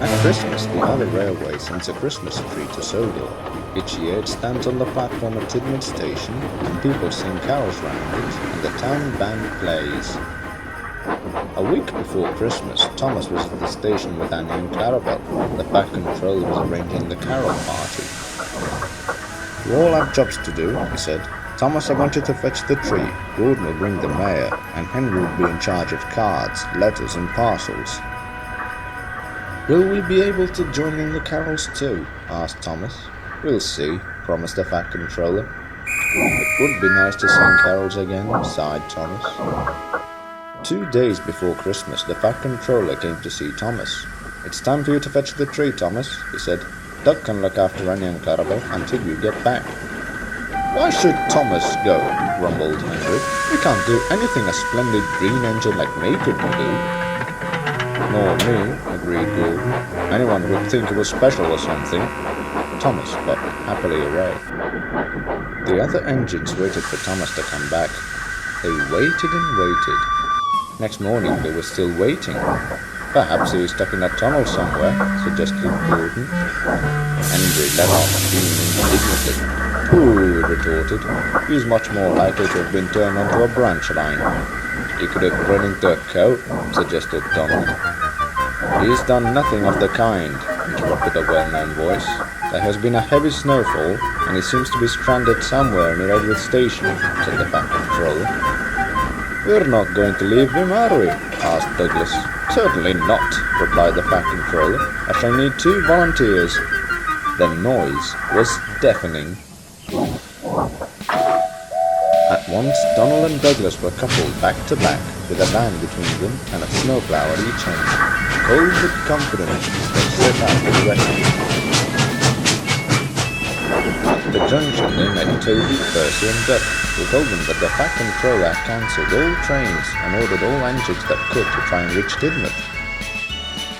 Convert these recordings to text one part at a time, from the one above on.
At Christmas, the other railway sends a Christmas tree to Sodor. Each year it stands on the platform at Tidmouth Station, and people sing carols round it, and the town band plays. A week before Christmas, Thomas was at the station with Annie and Clarabelle. The Fat Controller was arranging the carol party. "You all have jobs to do," he said. "Thomas, I want you to fetch the tree. Gordon will bring the mayor, and Henry will be in charge of cards, letters, and parcels." "Will we be able to join in the carols too?" asked Thomas. "We'll see," promised the Fat Controller. "It would be nice to sing carols again," sighed Thomas. 2 days before Christmas, the Fat Controller came to see Thomas. "It's time for you to fetch the tree, Thomas," he said. "Doug can look after Annie and Clarabelle until you get back." "Why should Thomas go?" grumbled Henry. "We can't do anything a splendid green engine like me couldn't do." "Nor me," agreed Gordon. "Anyone would think it was special or something." Thomas got happily away. The other engines waited for Thomas to come back. They waited and waited. Next morning they were still waiting. "Perhaps he is stuck in a tunnel somewhere," suggested Gordon. Henry let off steam indignantly. "Pooh," he retorted. "He's much more likely to have been turned onto a branch line." "He could have run into a cow," suggested Donald. "He's done nothing of the kind," interrupted a well-known voice. "There has been a heavy snowfall, and he seems to be stranded somewhere near Edward Station," said the Fat Controller. "We're not going to leave him, are we?" asked Douglas. "Certainly not," replied the Fat Controller. "I shall need 2 volunteers." The noise was deafening. At once, Donald and Douglas were coupled back to back, with a van between them and a snowplow at each end. Cold but confident, they set out for the rescue. At the junction, they met Toby, Percy, and Duck, who told them that the Fat Controller had cancelled all trains and ordered all engines that could to try and reach Tidmouth.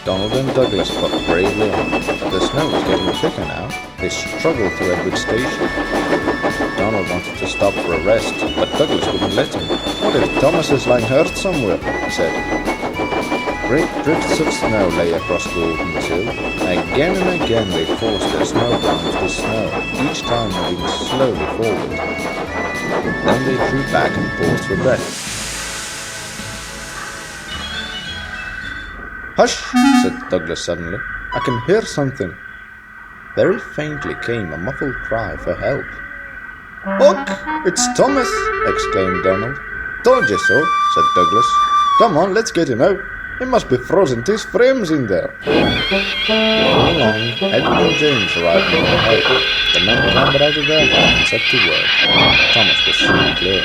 Donald and Douglas fought bravely on, but the snow was getting thicker now. They struggled through Edward Station. Donald wanted to stop for a rest, but Douglas wouldn't let him. "What if Thomas is lying hurt somewhere?" he said. Great drifts of snow lay across Gordon's Hill. Again and again they forced their snowplows to snow, each time moving slowly forward. Then they drew back and paused for breath. "Hush!" said Douglas suddenly. "I can hear something." Very faintly came a muffled cry for help. "Look! It's Thomas!" exclaimed Donald. "Told you so," said Douglas. "Come on, let's get him out. He must be frozen to his frames in there." Before long, Edward and James arrived in their help. The men clambered out of their van and set to work. Thomas was soon clear.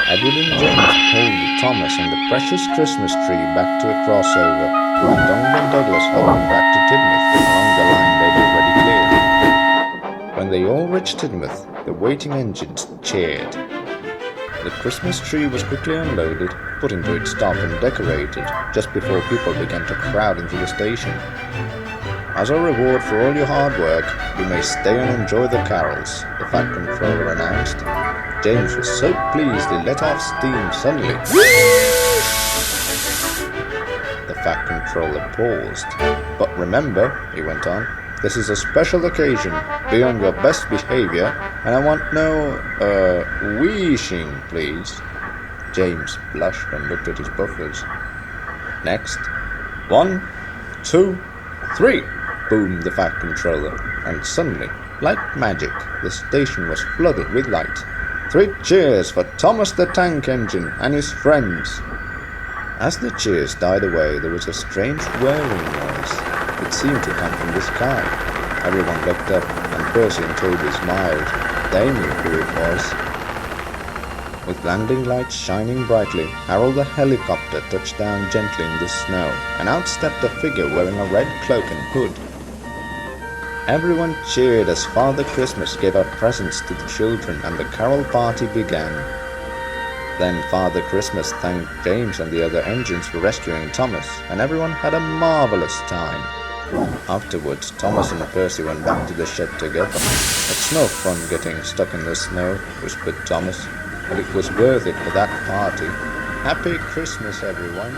Edward and James pulled Thomas and the precious Christmas tree back to a crossover, and Donald and Douglas helped them back to Tidmouth along the line they'd already cleared. When they all reached Tidmouth, the waiting engines cheered. The Christmas tree was quickly unloaded, put into its stop and decorated, just before people began to crowd into the station. "As a reward for all your hard work, you may stay and enjoy the carols," the Fat Controller announced. James was so pleased he let off steam suddenly. The Fat Controller paused. "But remember," he went on, "this is a special occasion. Be on your best behavior, and I want no, wheezing, please." James blushed and looked at his buffers. "Next. 1, 2, 3, boomed the Fat Controller, and suddenly, like magic, the station was flooded with light. 3 cheers for Thomas the Tank Engine and his friends. As the cheers died away, there was a strange whirring noise. It seemed to come from the sky. Everyone looked up, and Percy and Toby smiled. They knew who it was. With landing lights shining brightly, Harold the helicopter touched down gently in the snow, and out stepped a figure wearing a red cloak and hood. Everyone cheered as Father Christmas gave out presents to the children, and the carol party began. Then Father Christmas thanked James and the other engines for rescuing Thomas, and everyone had a marvelous time. Afterwards, Thomas and Percy went back to the shed together. "It's no fun getting stuck in the snow," whispered Thomas, "but it was worth it for that party. Happy Christmas, everyone."